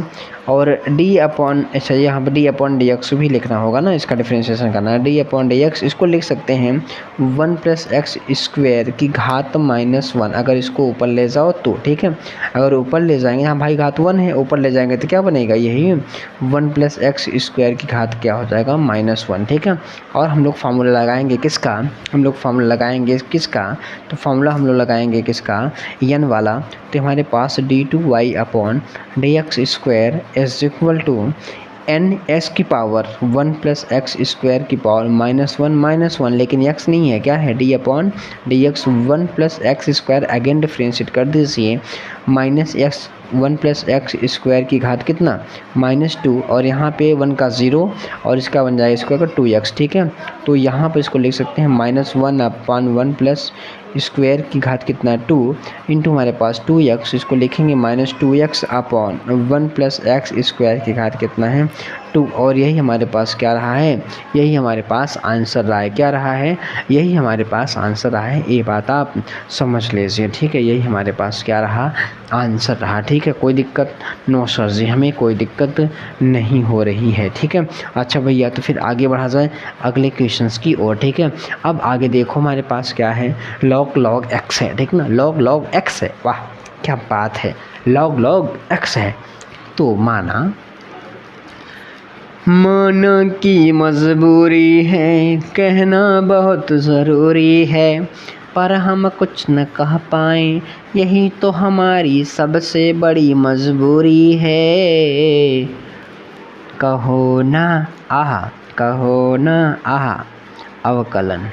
और d अपॉन, अच्छा यहाँ पर d अपॉन dx भी लिखना होगा ना, इसका डिफ्रेंशिएशन करना है, d अपॉन dx इसको लिख सकते हैं 1 प्लस एक्स स्क्वायर की घात -1, अगर इसको ऊपर ले जाओ तो, ठीक है। अगर ऊपर ले जाएंगे, यहाँ भाई घात 1 है, ऊपर ले जाएंगे तो क्या बनेगा, यही 1 प्लस एक्स स्क्वायर की घात क्या हो जाएगा -1, ठीक है। और हम लोग फार्मूला लगाएंगे किसका, तो फार्मूला हम लोग लगाएंगे किसका, n वाला। तो हमारे पास d2y upon dx square is equal to n x की पावर 1 प्लस एक्स स्क्वायर की पावर -1, लेकिन x नहीं है, क्या है, d upon dx 1 plus X square, again differentiate कर दीजिए, -x 1 प्लस एक्स स्क्वायर की घात कितना -2, और यहाँ पे 1 का 0 और इसका बन जाएगा स्क्वायर का 2x, ठीक है। तो यहाँ पर इसको लिख सकते हैं -1/1 प्लस स्क्वायर की घात कितना है 2 इंटू हमारे पास 2x, इसको लिखेंगे -2x upon 1 plus X square की घात कितना है 2, और यही हमारे पास क्या रहा है, यही हमारे पास आंसर रहा है, क्या रहा है, यही हमारे पास आंसर रहा है। ये बात आप समझ लीजिए, ठीक है, यही हमारे पास क्या रहा, आंसर रहा, ठीक है। कोई दिक्कत, नो सर जी, हमें कोई दिक्कत नहीं हो रही है, ठीक है। अच्छा भैया, तो फिर आगे बढ़ा जाए अगले क्वेश्चंस की ओर, ठीक है। अब आगे देखो हमारे पास क्या है, log x है, ठीक ना, log x है, वाह क्या बात है, log x है। तो माना की मजबूरी है, कहना बहुत ज़रूरी है, पर हम कुछ न कह पाए, यही तो हमारी सबसे बड़ी मजबूरी है। कहो ना आहा अवकलन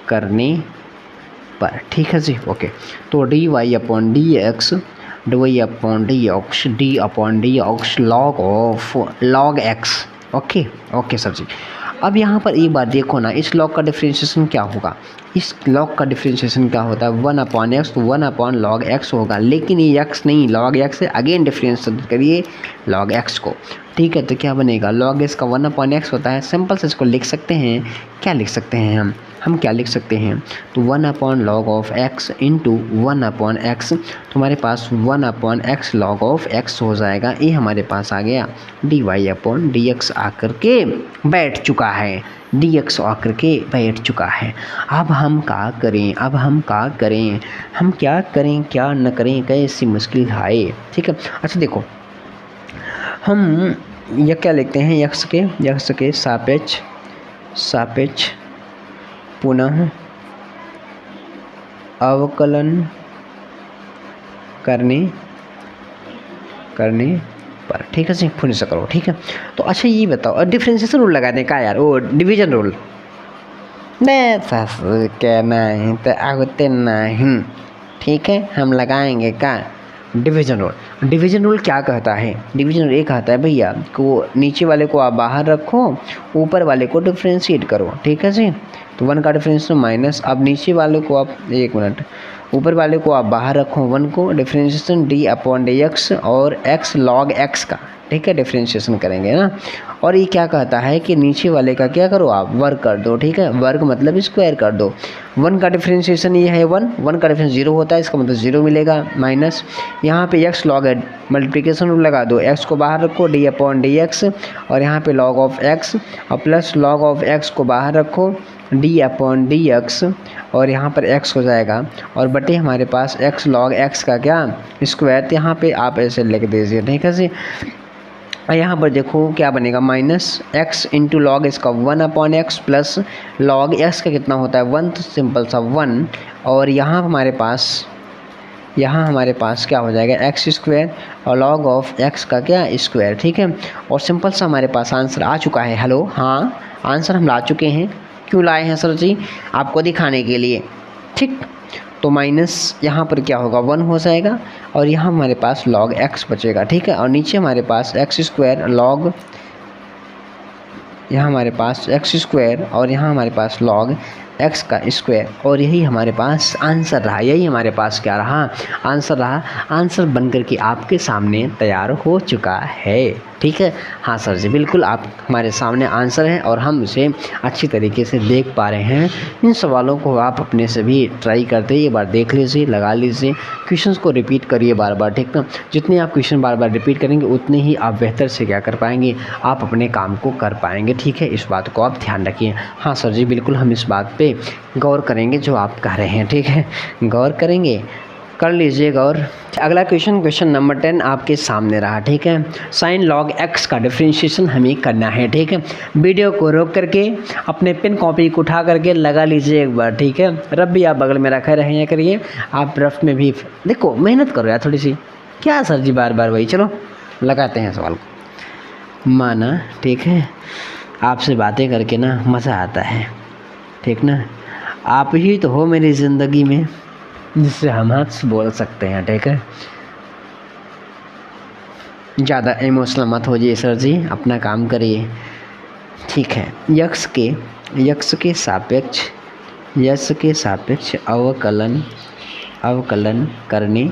करने पर, ठीक है जी। ओके, तो dy upon dx log x, okay sir जी। अब यहाँ पर एक बात देखो ना, इस लॉग का डिफरेंशिएशन क्या होगा, इस लॉग का डिफरेंशिएशन क्या होता है 1/x, तो 1/log x होगा, लेकिन ये x नहीं, log x है, अगेन डिफरेंशिएट करिए log x को, ठीक है। तो क्या बनेगा, log x का 1/x होता है, सिंपल से इसको लिख सकते हैं, क्या लिख सकते हैं हम क्या लिख सकते हैं, तो 1/log of x into 1/x, तो हमारे पास 1/x log of x हो जाएगा, ये हमारे पास आ गया, dy अपॉन dx आकर के बैठ चुका है, dx आकर के बैठ चुका है। अब हम क्या करें, क्या न करें, कैसी मुश्किल आए, ठीक है। अच्छा देखो, हम यह क्या लिखते हैं, यक्ष के सापेक्ष पुनः अवकलन करने पर, ठीक है जी, फिर से करो, ठीक है। तो अच्छा ये बताओ, और डिफरेंशिएशन रूल लगाने का यार, वो डिवीजन रूल कहना है तो आगते नहीं, ठीक है, हम लगाएंगे क्या, डिवीजन रूल क्या कहता है, डिवीजन रूल ये कहता है भैया को नीचे वाले को आप बाहर रखो, ऊपर वाले को डिफ्रेंशिएट करो, ठीक है जी। तो 1 का डिफरेंशिएशन माइनस, अब नीचे वाले को आप, एक मिनट, ऊपर वाले को आप बाहर रखो 1 को, डिफरेंशिएशन d/dx और x log x का, ठीक है, डिफरेंशिएशन करेंगे ना। और ये क्या कहता है कि नीचे वाले का क्या करो आप वर्ग कर दो, ठीक है, वर्ग मतलब स्क्वायर कर दो। 1 का डिफरेंशिएशन ये है 1 का डिफरेंस 0 होता है, इसका मतलब 0 मिलेगा, माइनस यहाँ पे x log मल्टीप्लिकेशन रूल लगा दो, x को बाहर रखो d/dx और यहाँ पे log ऑफ x और प्लस log ऑफ x को बाहर रखो d/dx और यहाँ पर x हो जाएगा और बटे हमारे पास x log x का क्या स्क्वायर, तो यहाँ पे आप ऐसे लिख दीजिए, ठीक है जी। और यहाँ पर देखो क्या बनेगा, माइनस x इंटू लॉग इसका 1/x प्लस log x का कितना होता है 1, तो सिंपल सा 1 और यहाँ हमारे पास क्या हो जाएगा x स्क्वायर और log ऑफ x का क्या स्क्वायर, ठीक है। और सिंपल सा हमारे पास आंसर आ चुका है। हेलो, हाँ आंसर हम ला चुके हैं। क्यों लाए हैं सर जी? आपको दिखाने के लिए, ठीक। तो माइनस यहाँ पर क्या होगा 1 हो जाएगा और यहाँ हमारे पास log x बचेगा, ठीक है। और नीचे हमारे पास x स्क्वायर log, यहाँ हमारे पास x स्क्वायर और यहाँ हमारे पास log x का स्क्वायर और यही हमारे पास आंसर रहा। यही हमारे पास क्या रहा, आंसर रहा। आंसर बनकर के आपके सामने तैयार हो चुका है, ठीक है। हाँ सर जी, बिल्कुल आप हमारे सामने आंसर है और हम उसे अच्छी तरीके से देख पा रहे हैं। इन सवालों को आप अपने से भी ट्राई करते एक बार देख लीजिए, लगा लीजिए, क्वेश्चंस को रिपीट करिए बार बार, ठीक ना। जितने आप क्वेश्चन बार बार रिपीट करेंगे उतने ही आप बेहतर से क्या कर पाएंगे, आप अपने काम को कर पाएंगे, ठीक है। इस बात को आप ध्यान रखिए। हाँ सर जी, बिल्कुल हम इस बात पे गौर करेंगे जो आप कह रहे हैं, ठीक है। गौर करेंगे, कर लीजिए गौर। अगला क्वेश्चन नंबर 10 आपके सामने रहा, ठीक है। साइन log x का डिफरेंशिएशन हमें करना है, ठीक है। वीडियो को रोक करके अपने पेन कॉपी को उठा करके लगा लीजिए एक बार, ठीक है। रफ भी आप बगल में रखे रहें करिए, आप रफ में भी देखो, मेहनत करो यार थोड़ी सी। क्या सर जी बार बार वही, चलो लगाते हैं सवाल को। माना, ठीक है, आपसे बातें करके ना मज़ा आता है, ठीक ना। आप ही तो हो मेरी ज़िंदगी में जिससे हम हंस बोल सकते हैं, ठीक है। ज़्यादा इमोशनल मत हो जाइए सर जी, अपना काम करिए, ठीक है। यक्स के सापेक्ष अवकलन करने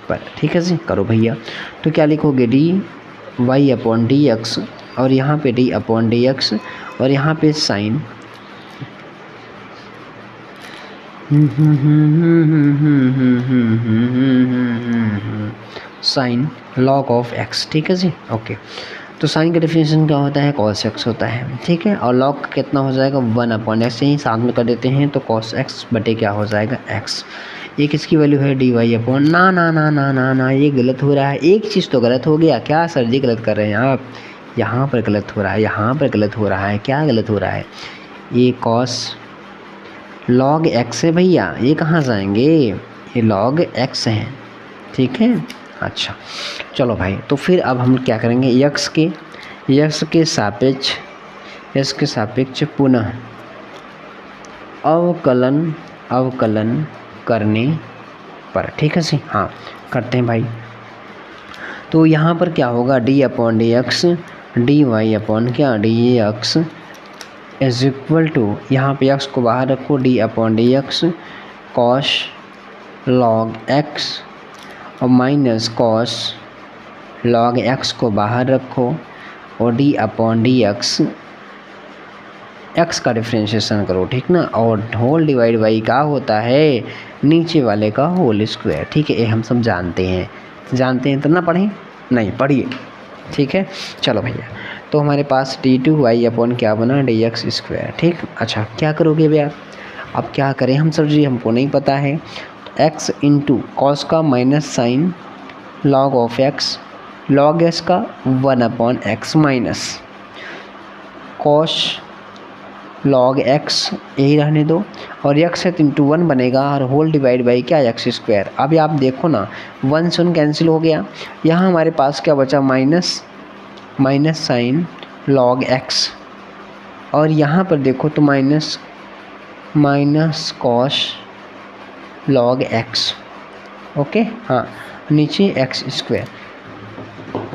पर, ठीक है जी, करो भैया। तो क्या लिखोगे dy/dx और यहाँ पे d/dx और यहाँ पे sine sine log of x, ठीक है जी, ओके। तो साइन का डिफरेंशिएशन क्या होता है, cos x होता है, ठीक है। और log कितना हो जाएगा 1/x, यही साथ में कर देते हैं तो cos x बटे क्या हो जाएगा x। ये किसकी वैल्यू है dy/, ना ना ना ना ना ना, ये गलत हो रहा है। एक चीज़ तो गलत हो गया, क्या सर जी गलत कर रहे हैं आप? यहाँ पर गलत हो रहा है, यहाँ पर गलत हो रहा है, क्या गलत हो रहा है? ये cos log x है भैया, ये कहाँ जाएंगे, ये log x है, ठीक है। अच्छा चलो भाई, तो फिर अब हम क्या करेंगे, यक्स के सापेक्ष पुनः अवकलन करने पर, ठीक है जी, हाँ करते हैं भाई। तो यहाँ पर क्या होगा d/dx dx is equal to, यहाँ पे x को बाहर रखो d/dx cos log x और माइनस cos log x को बाहर रखो और d/dx x का डिफरेंशिएशन करो, ठीक ना। और होल डिवाइड बाई क्या होता है, नीचे वाले का होल स्क्वायर, ठीक है। ये हम सब जानते हैं तो ना पढ़ें, नहीं पढ़िए, ठीक है। चलो भैया, तो हमारे पास d2y/ क्या बना dx स्क्वायर, ठीक। अच्छा क्या करोगे भैया, अब क्या करें हम सर जी, हमको नहीं पता है। तो x इंटू कॉस का minus sine log of x log s का 1/x minus cos log x, यही रहने दो। और x है तो इंटू 1 बनेगा और होल डिवाइड बाई क्या x स्क्वायर। अभी आप देखो ना 1 से 1 कैंसिल हो गया, यहाँ हमारे पास क्या बचा माइनस साइन log x और यहाँ पर देखो तो minus cos log x, okay. हाँ नीचे x स्क्वायर,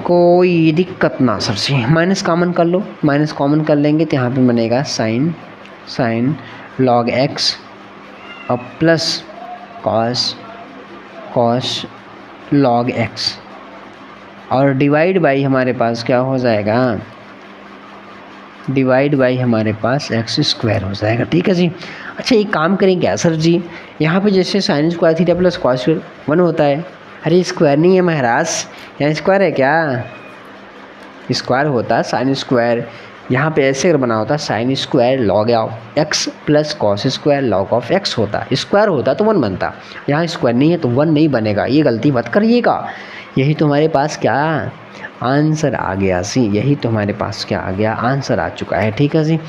कोई दिक्कत ना सर जी। माइनस कॉमन कर लो, माइनस कॉमन कर लेंगे तो यहाँ पे बनेगा साइन log x और प्लस कॉस लॉग एक्स, और डिवाइड बाई हमारे पास क्या हो जाएगा, डिवाइड बाई हमारे पास एक्स स्क्वायर हो जाएगा। ठीक है जी। अच्छा एक काम करें क्या सर जी, यहाँ पे जैसे sine square theta plus cos square 1 होता है। अरे स्क्वायर नहीं है महाराज, यहाँ स्क्वायर है क्या, स्क्वायर होता है साइन स्क्वायर। यहाँ पे ऐसे अगर बना होता sine square log of x plus cos square log of x होता, स्क्वायर होता तो 1 बनता। यहाँ स्क्वायर नहीं है तो 1 नहीं बनेगा, ये गलती मत करिएगा। यही तुम्हारे पास क्या आंसर आ गया सी, यही तुम्हारे पास क्या आ गया, आंसर आ चुका है। ठीक है जी।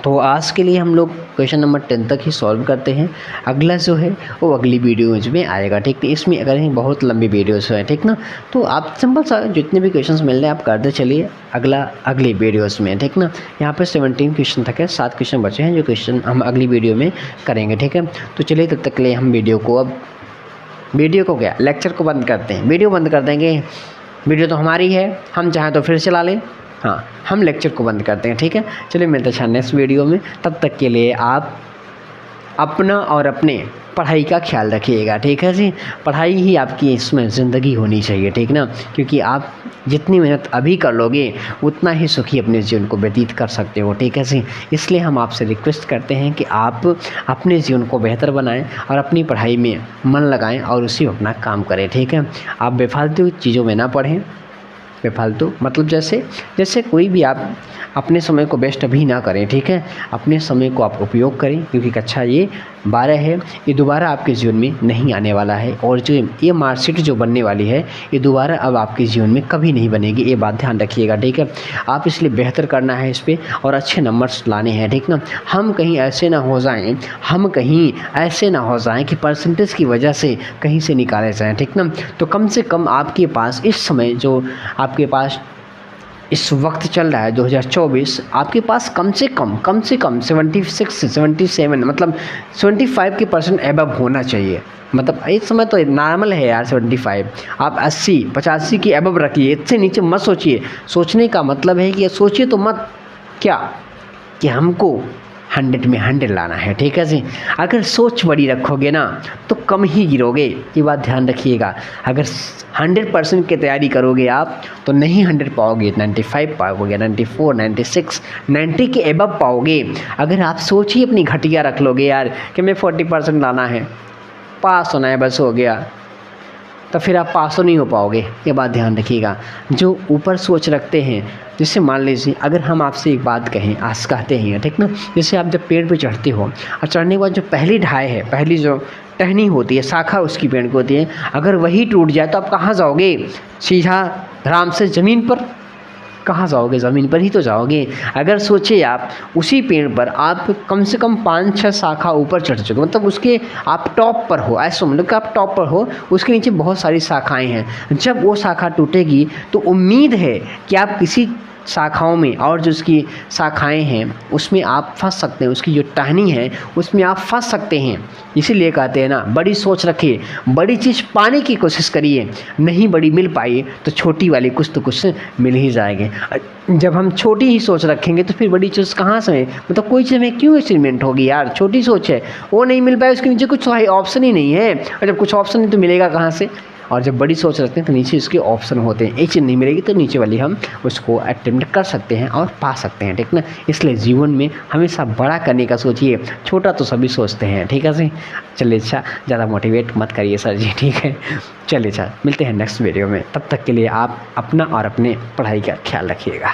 तो आज के लिए हम लोग क्वेश्चन नंबर 10 तक ही सॉल्व करते हैं। अगला जो है वो अगली वीडियोज में आएगा। ठीक है, इसमें अगर बहुत लंबी वीडियोस है, ठीक ना, तो आप सिंपल सा जितने भी क्वेश्चंस मिल रहे हैं आप करते चलिए अगली वीडियोस में। ठीक ना, यहाँ पे 17 क्वेश्चन तक है, 7 क्वेश्चन बचे हैं जो क्वेश्चन हम अगली वीडियो में करेंगे। ठीक है, तो चलिए तब तक के लिए हम वीडियो को क्या लेक्चर को बंद करते हैं, वीडियो बंद कर देंगे। वीडियो तो हमारी है, हम चाहें तो फिर चला लें, हाँ हम लेक्चर को बंद करते हैं। ठीक है, चलिए मिलते हैं नेक्स्ट वीडियो में। तब तक के लिए आप अपना और अपने पढ़ाई का ख्याल रखिएगा। ठीक है जी, पढ़ाई ही आपकी इसमें ज़िंदगी होनी चाहिए। ठीक ना, क्योंकि आप जितनी मेहनत अभी कर लोगे उतना ही सुखी अपने जीवन को व्यतीत कर सकते हो। ठीक है जी, इसलिए हम आपसे रिक्वेस्ट करते हैं कि आप अपने जीवन को बेहतर बनाएं और अपनी पढ़ाई में मन लगाएं और उसी में अपना काम करें। ठीक है, आप बेफालतू चीज़ों में ना पढ़ें, बेफालतू मतलब जैसे कोई भी आप अपने समय को वेस्ट अभी ना करें। ठीक है, अपने समय को आप उपयोग करें, क्योंकि कक्षा ये 12 है, ये दोबारा आपके जीवन में नहीं आने वाला है। और जो ये मार्कशीट जो बनने वाली है ये दोबारा अब आपके जीवन में कभी नहीं बनेगी, ये बात ध्यान रखिएगा। ठीक है, आप इसलिए बेहतर करना है इस पर और अच्छे नंबर्स लाने हैं। ठीक ना, हम कहीं ऐसे ना हो जाएं कि परसेंटेज की वजह से कहीं से निकाले जाएँ। ठीक ना, तो कम से कम आपके पास इस समय जो आपके पास इस वक्त चल रहा है 2024, आपके पास कम से कम 76 से 77 मतलब 75% एबव होना चाहिए। मतलब इस समय तो नॉर्मल है यार 75, आप 80 85 की एबव रखिए, इससे नीचे मत सोचिए। सोचने का मतलब है कि सोचिए तो मत क्या कि हमको 100 में 100 लाना है। ठीक है जी, अगर सोच बड़ी रखोगे ना तो कम ही गिरोगे, ये बात ध्यान रखिएगा। अगर 100% की तैयारी करोगे आप तो नहीं 100 पाओगे, 95 पाओगे, 94, 96, 90 के एबव पाओगे। अगर आप सोच ही अपनी घटिया रख लोगे यार कि मैं 40% लाना है, पास होना है बस हो गया, तो फिर आप पास तो नहीं हो पाओगे, ये बात ध्यान रखिएगा। जो ऊपर सोच रखते हैं, जैसे मान लीजिए अगर हम आपसे एक बात कहें, आज कहते हैं ठीक ना, जैसे आप जब पेड़ पे चढ़ते हो और चढ़ने के बाद जो पहली ढाई है, पहली जो टहनी होती है, शाखा उसकी पेड़ की होती है, अगर वही टूट जाए तो आप कहाँ जाओगे, सीधा आराम से ज़मीन पर। कहाँ जाओगे, ज़मीन पर ही तो जाओगे। अगर सोचे आप उसी पेड़ पर आप कम से कम 5-6 शाखा ऊपर चढ़ चुके, मतलब उसके आप टॉप पर हो, ऐसा मतलब कि आप टॉप पर हो, उसके नीचे बहुत सारी शाखाएं हैं। जब वो शाखा टूटेगी तो उम्मीद है कि आप किसी शाखाओं में और जो उसकी शाखाएं हैं उसमें आप फंस सकते हैं, उसकी जो टहनी है उसमें आप फंस सकते हैं। इसीलिए कहते हैं ना, बड़ी सोच रखिए, बड़ी चीज़ पाने की कोशिश करिए, नहीं बड़ी मिल पाई तो छोटी वाली कुछ तो कुछ मिल ही जाएंगे। जब हम छोटी ही सोच रखेंगे तो फिर बड़ी चीज़ कहाँ से, मतलब कोई चीज़ में क्यों अचीवमेंट होगी यार, छोटी सोच है वो नहीं मिल पाए, उसके नीचे कुछ ऑप्शन ही नहीं है, और जब कुछ ऑप्शन नहीं तो मिलेगा कहाँ से। और जब बड़ी सोच रखते हैं तो नीचे इसके ऑप्शन होते हैं, एक चीज़ नहीं मिलेगी तो नीचे वाली हम उसको अटेम्प्ट कर सकते हैं और पा सकते हैं। ठीक ना, इसलिए जीवन में हमेशा बड़ा करने का सोचिए, छोटा तो सभी सोचते हैं। ठीक है जी, चलिए अच्छा ज़्यादा मोटिवेट मत करिए सर जी। ठीक है, चलिए अच्छा मिलते हैं नेक्स्ट वीडियो में, तब तक के लिए आप अपना और अपने पढ़ाई का ख्याल रखिएगा।